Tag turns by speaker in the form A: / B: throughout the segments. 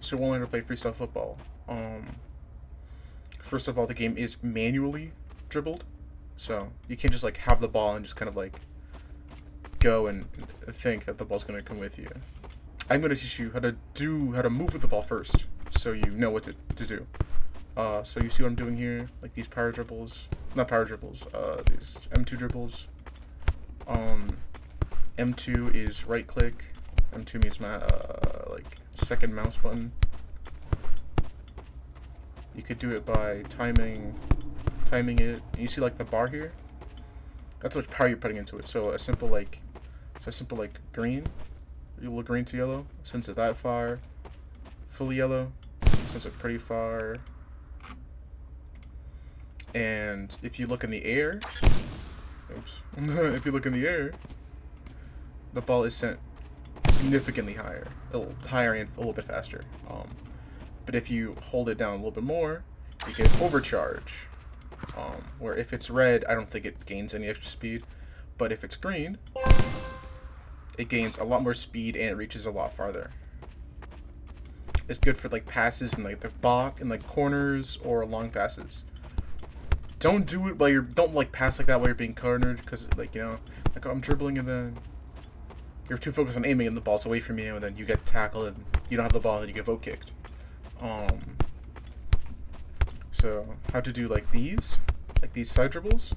A: So we'll learn to play freestyle football. First of all, the game is manually dribbled, so you can't just like have the ball and just kind of like go and think that the ball's gonna come with you. I'm gonna teach you how to move with the ball first, so you know what to do. So you see what I'm doing here, like these power dribbles, not power dribbles, these M2 dribbles. M2 is right click. M2 means my like second mouse button. You could do it by timing it. You see like the bar here? That's what power you're putting into it. So a simple like green. You look green to yellow. Sends it that far. Fully yellow. Sends it pretty far. And if you look in the air, oops. If you look in the air, the ball is sent significantly higher. Higher and a little bit faster. But if you hold it down a little bit more, you get overcharge. Where if it's red, I don't think it gains any extra speed. But if it's green, it gains a lot more speed and it reaches a lot farther. It's good for like passes in like the block and like corners or long passes. Don't do it while don't like pass like that while you're being cornered, because like, you know, like I'm dribbling and then you're too focused on aiming and the ball's away from you and then you get tackled and you don't have the ball and then you get vote kicked. So how to do like these side dribbles.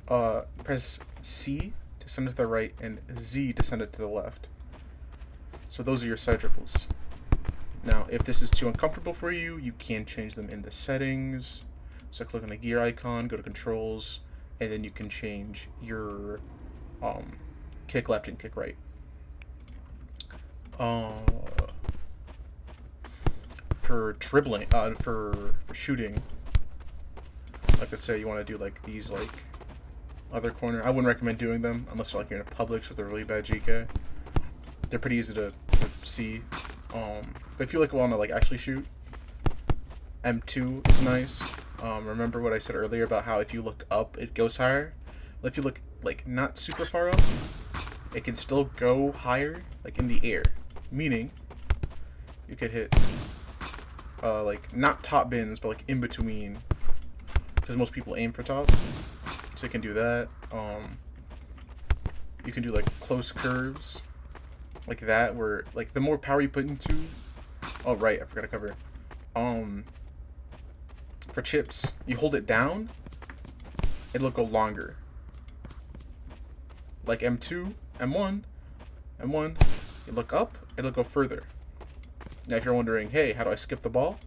A: Press C to send it to the right and Z to send it to the left. So those are your side dribbles. Now, if this is too uncomfortable for you, you can change them in the settings. So click on the gear icon, go to controls, and then you can change your kick left and kick right. For dribbling, for shooting, like let's say you want to do like these like other corner. I wouldn't recommend doing them unless like you're in a Publix with a really bad GK. They're pretty easy to see. But if you like want to like actually shoot, M2 is nice. Remember what I said earlier about how if you look up, it goes higher. If you look like not super far up, it can still go higher, like in the air. Meaning, you could hit like not top bins, but like in between, because most people aim for top. So you can do that. You can do like close curves, like that, where like the more power you put into. Oh right, I forgot to cover. For chips, you hold it down, it'll go longer. Like M2, M1, you look up, it'll go further. Now if you're wondering, hey, how do I skip the ball?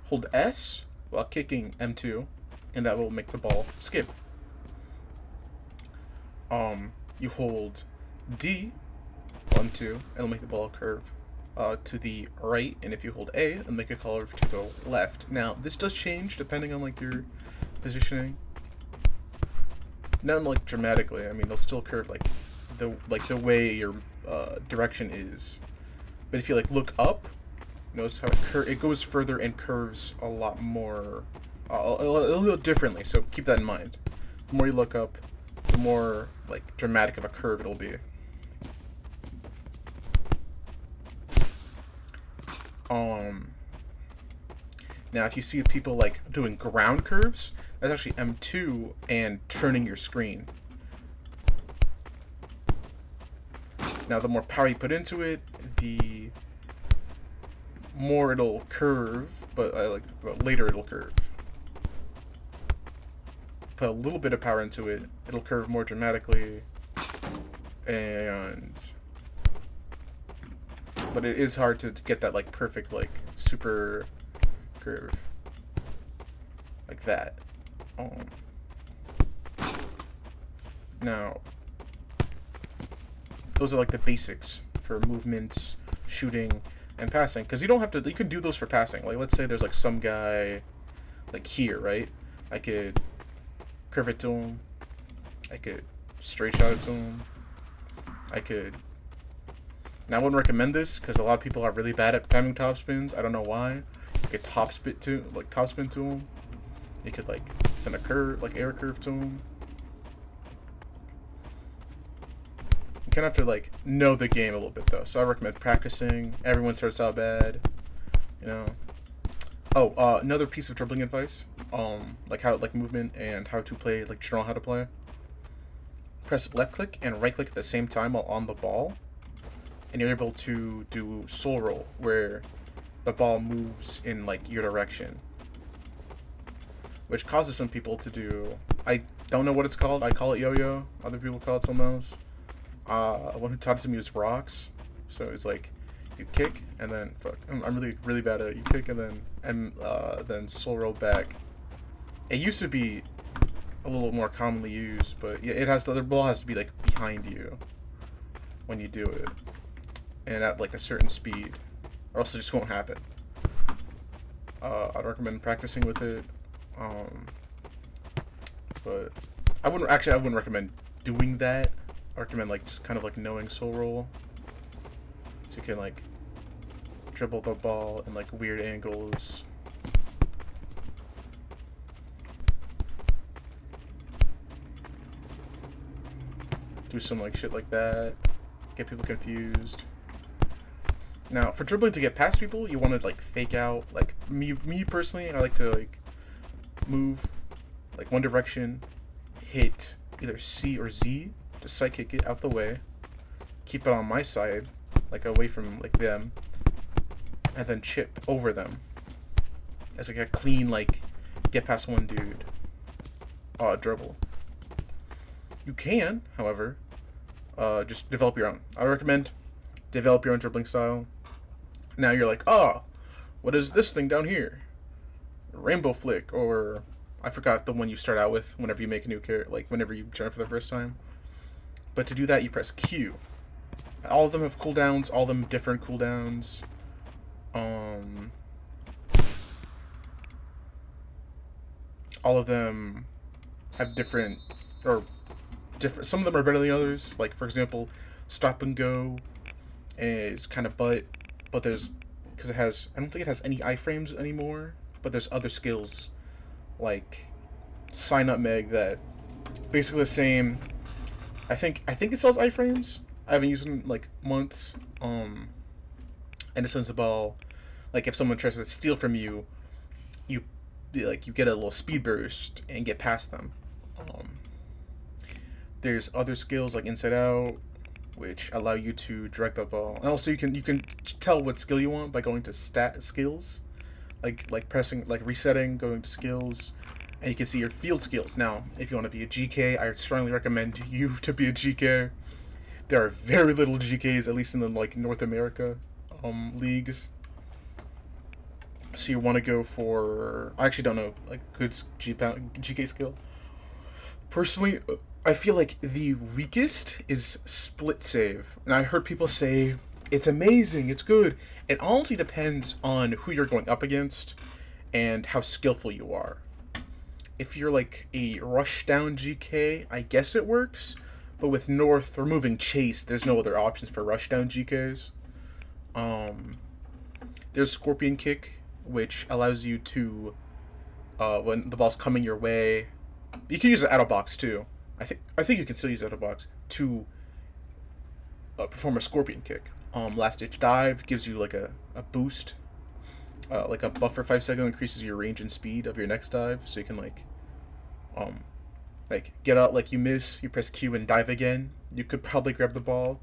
A: Hold S while kicking M2, and that will make the ball skip. You hold D, 1, 2, it'll make the ball curve to the right, and if you hold A, it'll make it curve to the left. Now this does change depending on like your positioning. Not like dramatically. I mean, they'll still curve like the way your direction is. But if you like look up, notice how it goes further and curves a lot more, a little differently. So keep that in mind. The more you look up, the more like dramatic of a curve it'll be. Now if you see people like doing ground curves, that's actually M2 and turning your screen. Now the more power you put into it, the more it'll curve, but later it'll curve. Put a little bit of power into it, it'll curve more dramatically, but it is hard to get that like perfect like super curve like that. Now those are like the basics for movements, shooting, and passing, because you don't have to, you can do those for passing. Like let's say there's like some guy like here, right? I could curve it to him, I could straight shot it to him, now I wouldn't recommend this because a lot of people are really bad at timing top spins. I don't know why. You could top spin to him. You could like send a curve, like air curve to him. You kind of have to like know the game a little bit though. So I recommend practicing. Everyone starts out bad, you know. Oh, another piece of dribbling advice. Like how like movement and how to play, like general how to play. Press left click and right click at the same time while on the ball, and you're able to do soul roll where the ball moves in like your direction, which causes some people to do. I don't know what it's called. I call it yo-yo. Other people call it something else. One who taught it to me was rocks. So it's like you kick and then I'm really bad at it. You kick and then soul roll back. It used to be a little more commonly used, but yeah, the ball has to be like behind you when you do it, and at like a certain speed, or else it just won't happen. I'd recommend practicing with it. But I wouldn't recommend doing that. I recommend like just kind of like knowing soul roll, so you can like dribble the ball in like weird angles. Do some like shit like that, get people confused. Now for dribbling to get past people, you want to like fake out. Like me personally, I like to like move like one direction, hit either C or Z to side kick it out the way, keep it on my side, like away from like them, and then chip over them as like a clean like get past one dude dribble. You can, however, just develop your own. I recommend develop your own dribbling style. Now you're like, oh, what is this thing down here? Rainbow flick, or I forgot the one you start out with whenever you make a new character, like whenever you join for the first time. But to do that, you press Q. All of them have cooldowns, all of them different cooldowns. All of them have different. Some of them are better than others. Like for example, stop and go is kind of but there's, because I don't think it has any iframes anymore, but there's other skills like sign up meg that basically the same. I think it sells iframes. I haven't used it in like months. In a sense about like if someone tries to steal from you, you get a little speed burst and get past them. There's other skills like inside out, which allow you to direct the ball, and also you can tell what skill you want by going to stat skills, like pressing like resetting, going to skills, and you can see your field skills. Now, if you want to be a GK, I strongly recommend you to be a GK. There are very little GKs, at least in the like North America leagues. So you want to go for, I actually don't know, like good GK skill. Personally, I feel like the weakest is split save. And I heard people say, it's amazing, it's good. It honestly depends on who you're going up against and how skillful you are. If you're like a rush down GK, I guess it works. But with North removing chase, there's no other options for rush down GKs. There's Scorpion Kick, which allows you to, when the ball's coming your way, you can use it out of box too. I think you can still use out of box to perform a Scorpion Kick. Last Ditch Dive gives you like a boost, like a buff for 5 seconds, increases your range and speed of your next dive, so you can like get out, like you miss, you press Q and dive again. You could probably grab the ball.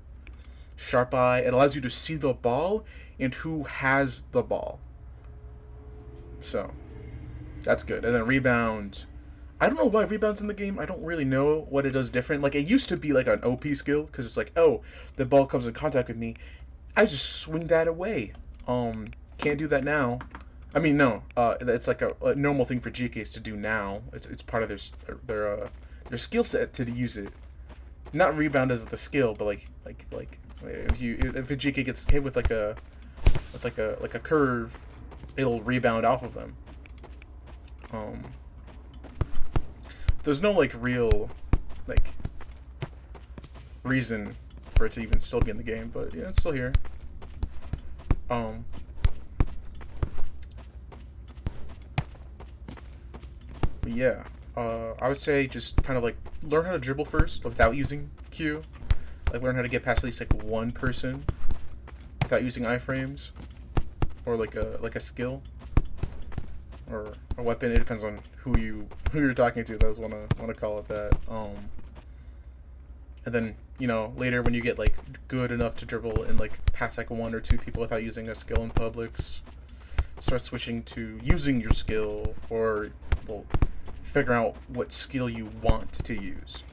A: Sharp Eye, it allows you to see the ball and who has the ball. So that's good. And then Rebound. I don't know why Rebound's in the game. I don't really know what it does different. Like, it used to be like an OP skill, because it's like, oh, the ball comes in contact with me, I just swing that away. Can't do that now. I mean, no. It's like a normal thing for GKs to do now. It's part of their skill set to use it. Not Rebound as the skill, but like if a GK gets hit with like a curve, it'll rebound off of them. There's no like real like reason for it to even still be in the game, but yeah, it's still here. But yeah, I would say just kind of like learn how to dribble first without using Q. like learn how to get past at least like one person without using iframes, or like a skill or a weapon. It depends on who you're talking to. Those wanna call it that. And then, you know, later when you get like good enough to dribble and like pass like one or two people without using a skill in Publix, start switching to using your skill, or well, figure out what skill you want to use.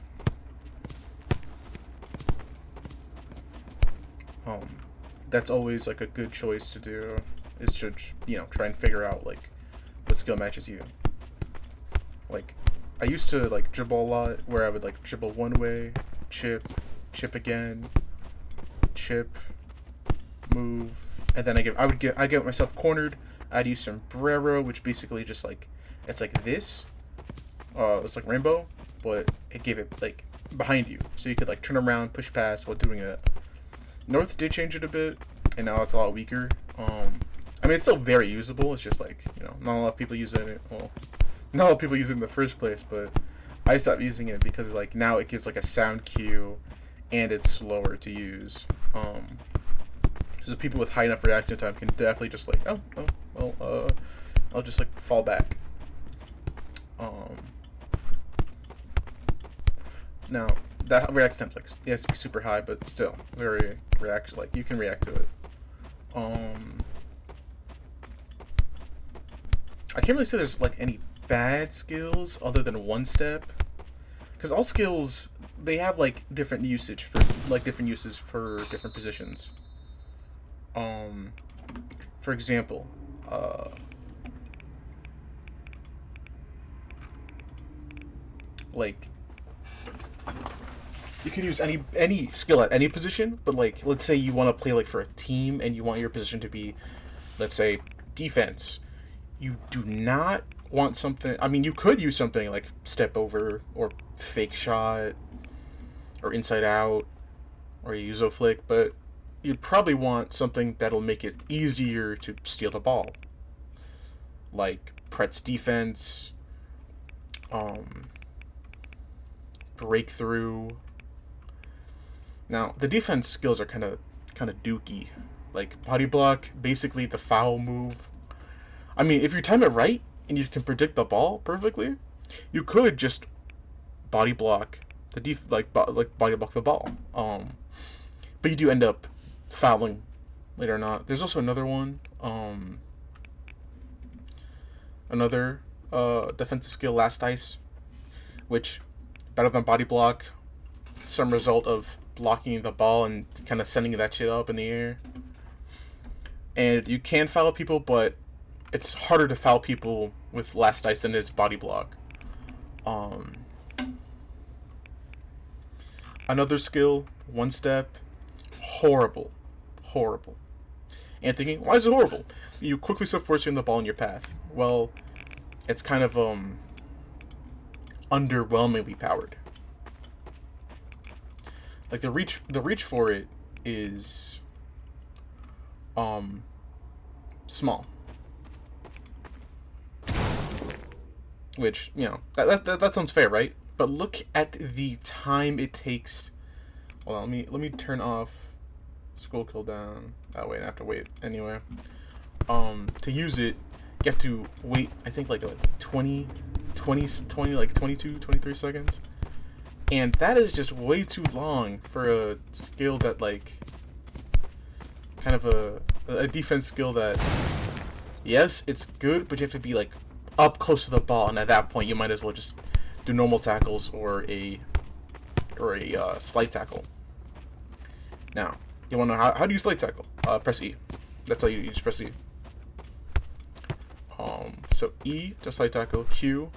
A: That's always like a good choice to do, is to, you know, try and figure out like what skill matches you. Like, I used to like dribble a lot, where I would like dribble one way, chip again, chip, move, and then I get myself cornered. I'd use sombrero, which basically just like, it's like this. It's like rainbow, but it gave it like behind you, so you could like turn around, push past while doing that. North did change it a bit, and now it's a lot weaker. I mean, it's still very usable. It's just like, you know, not a lot of people use it. Well, not a lot of people use it in the first place, but I stopped using it because like now it gives like a sound cue, and it's slower to use. So people with high enough reaction time can definitely just like, I'll just like fall back. Now that reaction time's like, it has to be super high, but still very like you can react to it. I can't really say there's like any bad skills other than one step, because all skills, they have like different uses for different positions. For example, like you can use any skill at any position, but like let's say you want to play like for a team and you want your position to be, let's say, defense. You do not want something, I mean, you could use something like step over or fake shot or inside out or Yuzo flick, but you'd probably want something that'll make it easier to steal the ball, like Pret's defense, breakthrough. Now the defense skills are kind of dookie, like body block, basically the foul move. I mean, if you time it right and you can predict the ball perfectly, you could just body block the body block the ball. But you do end up fouling later or not. There's also another one, another defensive skill, last ice, which better than body block, some result of blocking the ball and kind of sending that shit up in the air. And you can foul people, but it's harder to foul people with last dice than it is body block. Another skill, one step, horrible. And thinking, why is it horrible? You quickly start forcing the ball in your path. Well, it's kind of underwhelmingly powered. Like the reach for it is small. Which, you know, that sounds fair, right? But look at the time it takes. Well, let me turn off scroll kill down. Oh wait, I have to wait anyway. To use it, you have to wait, I think like 20 like 22, 23 seconds. And that is just way too long for a skill that like kind of a defense skill that, yes, it's good, but you have to be like up close to the ball, and at that point you might as well just do normal tackles or a slide tackle. Now, you want to know how do you slide tackle? Press E. That's how you just press E. So E to slide tackle, Q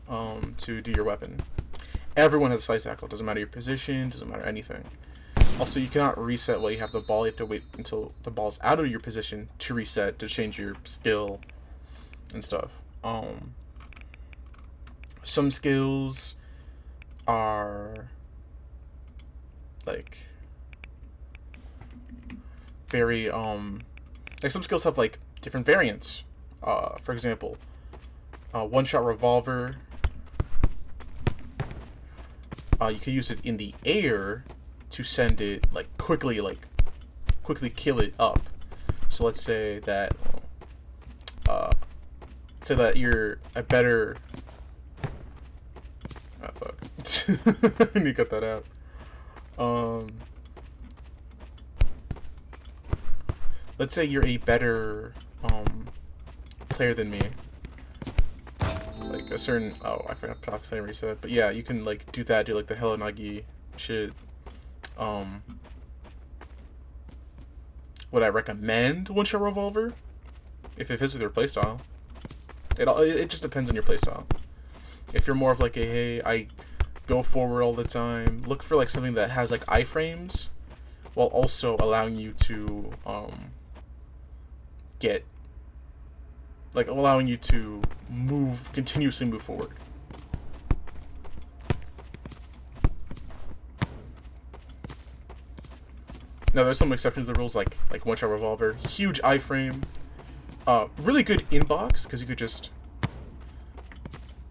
A: to do your weapon. Everyone has a slide tackle. Doesn't matter your position, doesn't matter anything. Also, you cannot reset while you have the ball. You have to wait until the ball's out of your position to reset, to change your skill and stuff. Some skills are like very like some skills have like different variants. For example, one-shot revolver. You can use it in the air, to send it quickly kill it up. So let's say that you're a better fuck. I need to cut that out. Let's say you're a better player than me. Like a certain I forgot to play reset, but yeah, you can do that, do the Hello Nagi shit. Would I recommend one-shot revolver if it fits with your playstyle? It just depends on your playstyle. If you're more of a hey, I go forward all the time, look for something that has iframes while also allowing you to allowing you to continuously move forward. Now there's some exceptions to the rules, like one-shot revolver, huge iframe, really good inbox because you could just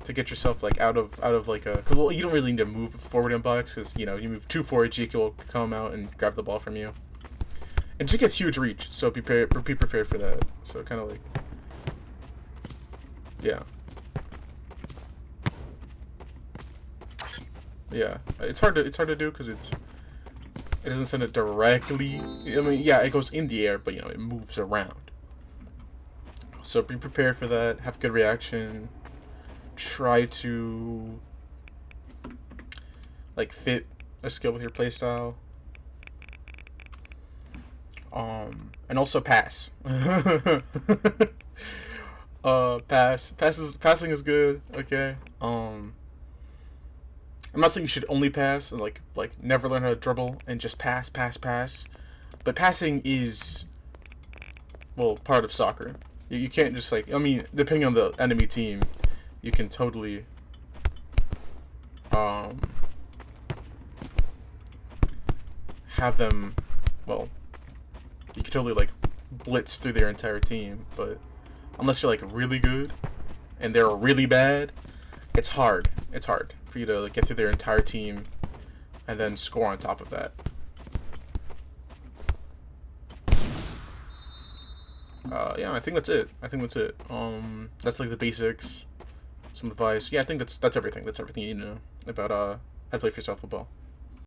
A: to get yourself out of because you don't really need to move forward inbox because you move too forward, GK will come out and grab the ball from you, and GK gets huge reach, so be prepared for that. So kind of yeah, it's hard to do because it doesn't send it directly. I mean, yeah, it goes in the air, but it moves around. So be prepared for that. Have good reaction. Try to fit a skill with your playstyle. And also pass. Passing is good. Okay. I'm not saying you should only pass and never learn how to dribble and just pass. But passing is part of soccer. You can't just I mean, depending on the enemy team, you can totally have them you can totally blitz through their entire team, but unless you're really good and they're really bad, it's hard for you to get through their entire team and then score on top of that. Yeah, I think that's it. That's the basics, some advice. Yeah, I think that's everything. That's everything you need to know about how to play freestyle football.